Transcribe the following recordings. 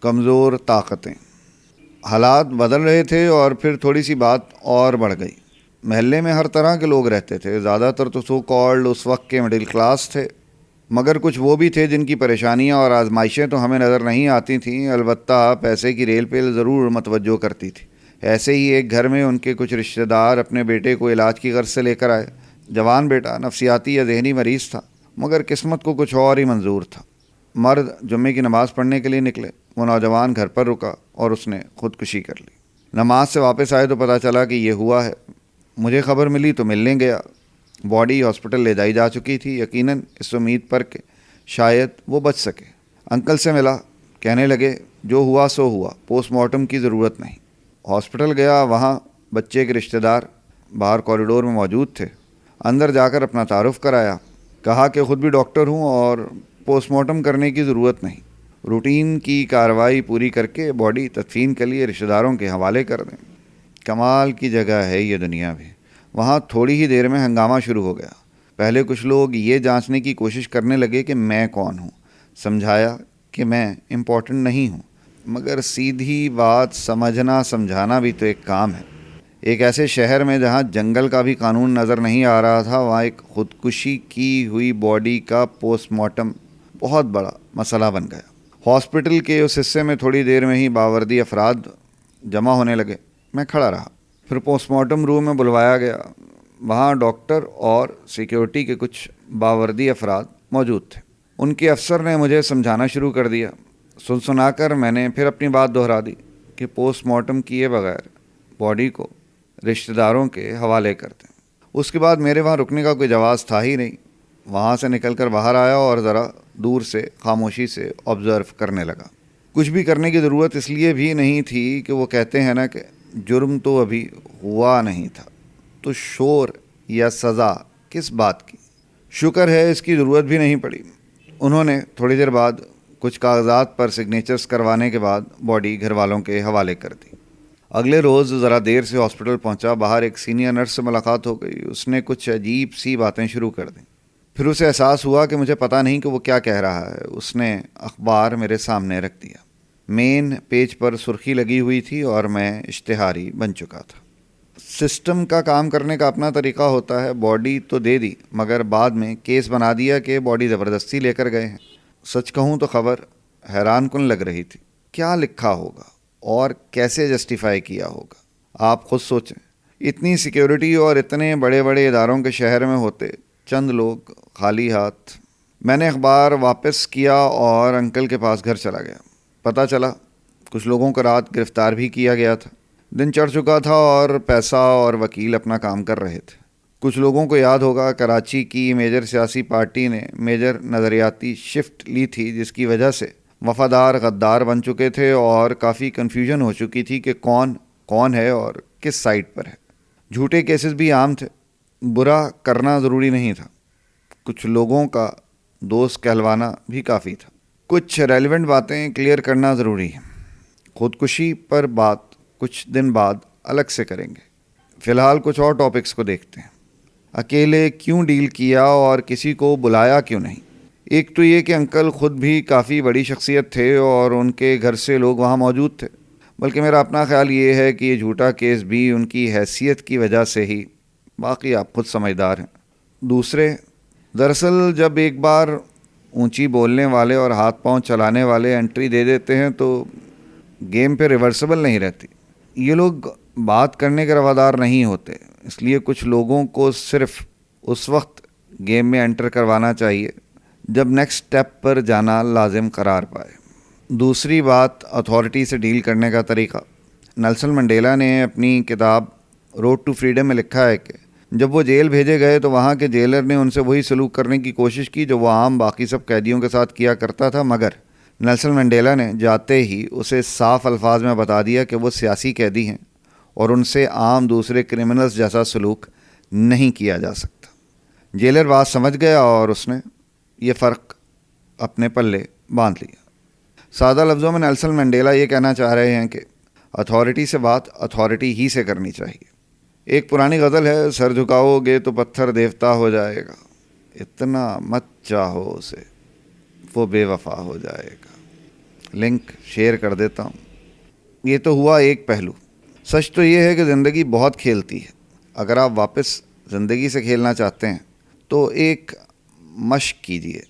کمزور طاقتیں۔ حالات بدل رہے تھے اور پھر تھوڑی سی بات اور بڑھ گئی۔ محلے میں ہر طرح کے لوگ رہتے تھے، زیادہ تر تو سو کالڈ اس وقت کے مڈل کلاس تھے، مگر کچھ وہ بھی تھے جن کی پریشانیاں اور آزمائشیں تو ہمیں نظر نہیں آتی تھیں، البتہ پیسے کی ریل پیل ضرور متوجہ کرتی تھی۔ ایسے ہی ایک گھر میں ان کے کچھ رشتہ دار اپنے بیٹے کو علاج کی غرض سے لے کر آئے۔ جوان بیٹا نفسیاتی یا ذہنی مریض تھا، مگر قسمت کو کچھ اور ہی منظور تھا۔ مرد جمعے کی نماز پڑھنے کے لیے نکلے، وہ نوجوان گھر پر رکا اور اس نے خودکشی کر لی۔ نماز سے واپس آئے تو پتہ چلا کہ یہ ہوا ہے۔ مجھے خبر ملی تو ملنے گیا۔ باڈی ہاسپٹل لے جائی جا چکی تھی، یقیناً اس امید پر کہ شاید وہ بچ سکے۔ انکل سے ملا، کہنے لگے جو ہوا سو ہوا، پوسٹ مارٹم کی ضرورت نہیں۔ ہاسپٹل گیا، وہاں بچے کے رشتہ دار باہر کوریڈور میں موجود تھے۔ اندر جا کر اپنا تعارف کرایا، کہا کہ خود بھی ڈاکٹر ہوں اور پوسٹ مارٹم کرنے کی ضرورت نہیں، روٹین کی کارروائی پوری کر کے باڈی تدفین کے لیے رشتہ داروں کے حوالے کر دیں۔ کمال کی جگہ ہے یہ دنیا بھی۔ وہاں تھوڑی ہی دیر میں ہنگامہ شروع ہو گیا۔ پہلے کچھ لوگ یہ جانچنے کی کوشش کرنے لگے کہ میں کون ہوں۔ سمجھایا کہ میں امپورٹنٹ نہیں ہوں، مگر سیدھی بات سمجھنا سمجھانا بھی تو ایک کام ہے۔ ایک ایسے شہر میں جہاں جنگل کا بھی قانون نظر نہیں آ رہا تھا، وہاں ایک خودکشی کی ہوئی باڈی کا پوسٹ مارٹم بہت بڑا مسئلہ بن گیا۔ ہاسپٹل کے اس حصے میں تھوڑی دیر میں ہی باوردی افراد جمع ہونے لگے۔ میں کھڑا رہا۔ پھر پوسٹ مارٹم روم میں بلوایا گیا۔ وہاں ڈاکٹر اور سیکیورٹی کے کچھ باوردی افراد موجود تھے۔ ان کے افسر نے مجھے سمجھانا شروع کر دیا۔ سنا کر میں نے پھر اپنی بات دہرا دی کہ پوسٹ مارٹم کیے بغیر باڈی کو رشتہ داروں کے حوالے کر دیں۔ اس کے بعد میرے وہاں رکنے کا کوئی جواز تھا ہی نہیں۔ وہاں سے نکل کر باہر آیا اور ذرا دور سے خاموشی سے آبزرو کرنے لگا۔ کچھ بھی کرنے کی ضرورت اس لیے بھی نہیں تھی کہ وہ کہتے ہیں نا کہ جرم تو ابھی ہوا نہیں تھا، تو شور یا سزا کس بات کی۔ شکر ہے اس کی ضرورت بھی نہیں پڑی۔ انہوں نے تھوڑی دیر بعد کچھ کاغذات پر سگنیچرز کروانے کے بعد باڈی گھر والوں کے حوالے کر دی۔ اگلے روز ذرا دیر سے ہاسپٹل پہنچا۔ باہر ایک سینئر نرس سے ملاقات ہو گئی۔ اس نے کچھ عجیب سی باتیں شروع کر دیں۔ پھر اسے احساس ہوا کہ مجھے پتہ نہیں کہ وہ کیا کہہ رہا ہے۔ اس نے اخبار میرے سامنے رکھ دیا۔ مین پیج پر سرخی لگی ہوئی تھی اور میں اشتہاری بن چکا تھا۔ سسٹم کا کام کرنے کا اپنا طریقہ ہوتا ہے۔ باڈی تو دے دی، مگر بعد میں کیس بنا دیا کہ باڈی زبردستی لے کر گئے ہیں۔ سچ کہوں تو خبر حیران کن لگ رہی تھی۔ کیا لکھا ہوگا اور کیسے جسٹیفائی کیا ہوگا، آپ خود سوچیں۔ اتنی سیکیورٹی اور اتنے بڑے بڑے اداروں کے شہر میں ہوتے چند لوگ خالی ہاتھ۔ میں نے اخبار واپس کیا اور انکل کے پاس گھر چلا گیا۔ پتہ چلا کچھ لوگوں کو رات گرفتار بھی کیا گیا تھا۔ دن چڑھ چکا تھا اور پیسہ اور وکیل اپنا کام کر رہے تھے۔ کچھ لوگوں کو یاد ہوگا کراچی کی میجر سیاسی پارٹی نے میجر نظریاتی شفٹ لی تھی، جس کی وجہ سے وفادار غدار بن چکے تھے اور کافی کنفیوژن ہو چکی تھی کہ کون ہے اور کس سائٹ پر ہے۔ جھوٹے کیسز بھی عام تھے۔ برا کرنا ضروری نہیں تھا، کچھ لوگوں کا دوست کہلوانا بھی کافی تھا۔ کچھ ریلیونٹ باتیں کلیئر کرنا ضروری ہے۔ خودکشی پر بات کچھ دن بعد الگ سے کریں گے۔ فی الحال کچھ اور ٹاپکس کو دیکھتے ہیں۔ اکیلے کیوں ڈیل کیا اور کسی کو بلایا کیوں نہیں؟ ایک تو یہ کہ انکل خود بھی کافی بڑی شخصیت تھے اور ان کے گھر سے لوگ وہاں موجود تھے، بلکہ میرا اپنا خیال یہ ہے کہ یہ جھوٹا کیس بھی ان کی حیثیت کی وجہ سے ہی، باقی آپ خود سمجھدار ہیں۔ دوسرے، دراصل جب ایک بار اونچی بولنے والے اور ہاتھ پاؤں چلانے والے انٹری دے دیتے ہیں تو گیم پہ ریورسبل نہیں رہتی۔ یہ لوگ بات کرنے کے روادار نہیں ہوتے، اس لیے کچھ لوگوں کو صرف اس وقت گیم میں انٹر کروانا چاہیے جب نیکسٹ سٹیپ پر جانا لازم قرار پائے۔ دوسری بات، اتھارٹی سے ڈیل کرنے کا طریقہ۔ نیلسن منڈیلا نے اپنی کتاب روڈ ٹو فریڈم میں لکھا ہے کہ جب وہ جیل بھیجے گئے تو وہاں کے جیلر نے ان سے وہی سلوک کرنے کی کوشش کی جو وہ عام باقی سب قیدیوں کے ساتھ کیا کرتا تھا، مگر نیلسن منڈیلا نے جاتے ہی اسے صاف الفاظ میں بتا دیا کہ وہ سیاسی قیدی ہیں اور ان سے عام دوسرے کرمنلز جیسا سلوک نہیں کیا جا سکتا۔ جیلر بات سمجھ گیا اور اس نے یہ فرق اپنے پلے باندھ لیا۔ سادہ لفظوں میں نیلسن منڈیلا یہ کہنا چاہ رہے ہیں کہ اتھارٹی سے بات اتھارٹی ہی سے کرنی چاہیے۔ ایک پرانی غزل ہے، سر جھکاؤ گے تو پتھر دیوتا ہو جائے گا، اتنا مت چاہو اسے وہ بے وفا ہو جائے گا۔ لنک شیئر کر دیتا ہوں. یہ تو ہوا ایک پہلو. سچ تو یہ ہے کہ زندگی بہت کھیلتی ہے. اگر آپ واپس زندگی سے کھیلنا چاہتے ہیں تو ایک مشق کیجیے.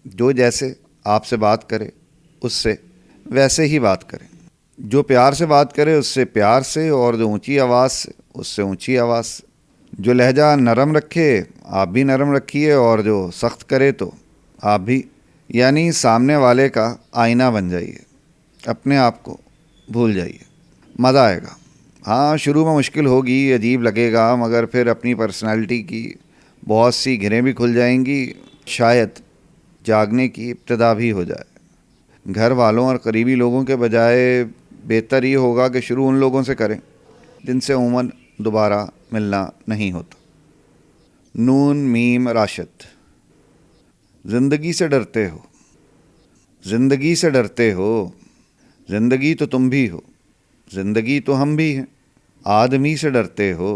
جو جیسے آپ سے بات کرے اس سے ویسے ہی بات کریں. جو پیار سے بات کرے اس سے پیار سے, اور جو اونچی آواز سے اس سے اونچی آواز سے. جو لہجہ نرم رکھے آپ بھی نرم رکھیے, اور جو سخت کرے تو آپ بھی, یعنی سامنے والے کا آئینہ بن جائیے. اپنے آپ کو بھول جائیے, مزہ آئے گا. ہاں شروع میں مشکل ہوگی, عجیب لگے گا, مگر پھر اپنی پرسنالٹی کی بہت سی گھریں بھی کھل جائیں گی. شاید جاگنے کی ابتدا بھی ہو جائے. گھر والوں اور قریبی لوگوں کے بجائے بہتر یہ ہوگا کہ شروع ان لوگوں سے کریں جن سے عموماً دوبارہ ملنا نہیں ہوتا. نون میم راشد. زندگی سے ڈرتے ہو, زندگی سے ڈرتے ہو, زندگی تو تم بھی ہو, زندگی تو ہم بھی ہیں. آدمی سے ڈرتے ہو,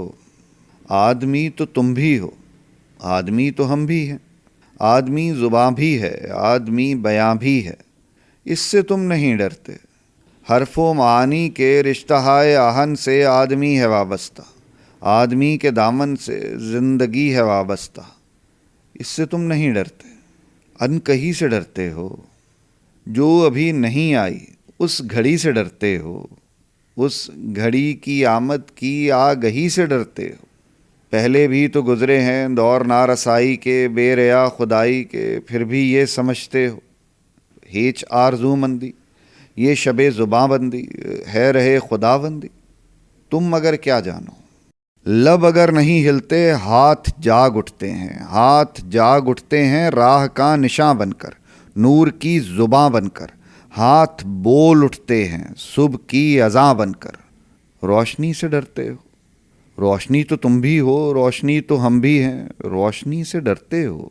آدمی تو تم بھی ہو, آدمی تو ہم بھی ہیں. آدمی زباں بھی ہے, آدمی بیاں بھی ہے, اس سے تم نہیں ڈرتے. حرف و معانی کے رشتہ آہن سے آدمی ہے وابستہ, آدمی کے دامن سے زندگی ہے وابستہ, اس سے تم نہیں ڈرتے. ان کہیں سے ڈرتے ہو, جو ابھی نہیں آئی اس گھڑی سے ڈرتے ہو, اس گھڑی کی آمد کی آگہی سے ڈرتے ہو. پہلے بھی تو گزرے ہیں دور نارسائی کے, بے ریا خدائی کے, پھر بھی یہ سمجھتے ہو. ہیچ آرزو مندی, یہ شب زباں بندی, ہے رہے خدا بندی. تم مگر کیا جانو, لب اگر نہیں ہلتے ہاتھ جاگ اٹھتے ہیں, ہاتھ جاگ اٹھتے ہیں راہ کا نشاں بن کر, نور کی زباں بن کر. ہاتھ بول اٹھتے ہیں صبح کی اذاں بن کر. روشنی سے ڈرتے ہو, روشنی تو تم بھی ہو, روشنی تو ہم بھی ہیں, روشنی سے ڈرتے ہو.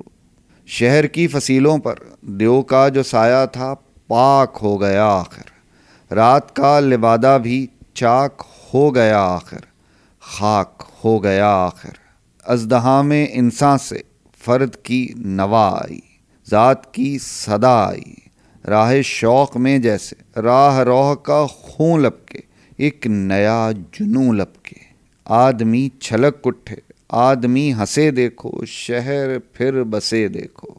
شہر کی فصیلوں پر دیو کا جو سایہ تھا پاک ہو گیا آخر, رات کا لبادہ بھی چاک ہو گیا آخر, خاک ہو گیا آخر. ازدہام انسان سے فرد کی نوا آئی, ذات کی صدا آئی. راہ شوق میں جیسے راہ روح کا خون لپکے, ایک نیا جنوں لپکے. آدمی چھلک اٹھے, آدمی ہنسے دیکھو, شہر پھر بسے دیکھو.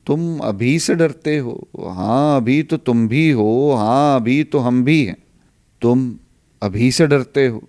تم ابھی سے ڈرتے ہو, ہاں ابھی تو تم بھی ہو, ہاں ابھی تو ہم بھی ہیں. تم ابھی سے ڈرتے ہو,